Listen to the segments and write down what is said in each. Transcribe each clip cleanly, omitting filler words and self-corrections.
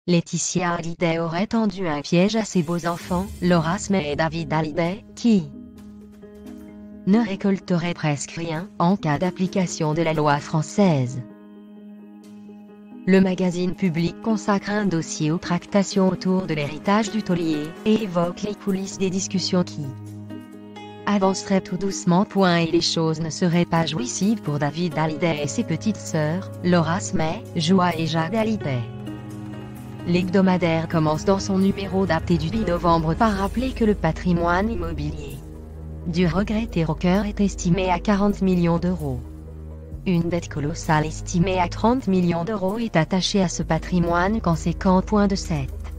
Laetitia Hallyday aurait tendu un piège à ses beaux enfants, Laura May et David Hallyday, qui ne récolteraient presque rien en cas d'application de la loi française. Le magazine Public consacre un dossier aux tractations autour de l'héritage du taulier, et évoque les coulisses des discussions qui avanceraient tout doucement. Et les choses ne seraient pas jouissives pour David Hallyday et ses petites sœurs, Laura May, Joa et Jade Hallyday. L'hebdomadaire commence dans son numéro daté du 8 novembre par rappeler que le patrimoine immobilier du regretté rocker est estimé à 40 millions d'euros. Une dette colossale estimée à 30 millions d'euros est attachée à ce patrimoine conséquent. De cette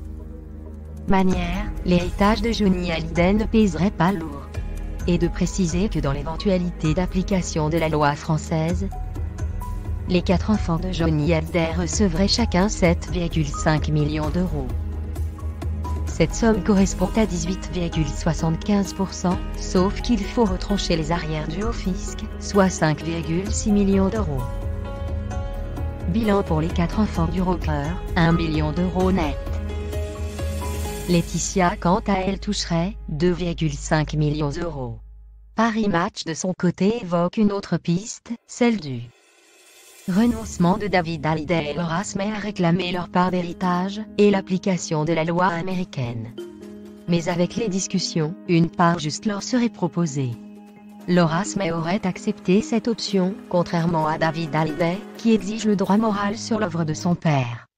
manière, l'héritage de Johnny Hallyday ne pèserait pas lourd. Et de préciser que dans l'éventualité d'application de la loi française, les 4 enfants de Johnny Hallyday recevraient chacun 7,5 millions d'euros. Cette somme correspond à 18,75%, sauf qu'il faut retrancher les arrières dus au fisc, soit 5,6 millions d'euros. Bilan pour les 4 enfants du rocker, 1 million d'euros net. Laetitia quant à elle toucherait 2,5 millions d'euros. Paris Match de son côté évoque une autre piste, celle du renoncement de David Hallyday et Laura May à réclamer leur part d'héritage, et l'application de la loi américaine. Mais avec les discussions, une part juste leur serait proposée. Laura May aurait accepté cette option, contrairement à David Hallyday, qui exige le droit moral sur l'œuvre de son père.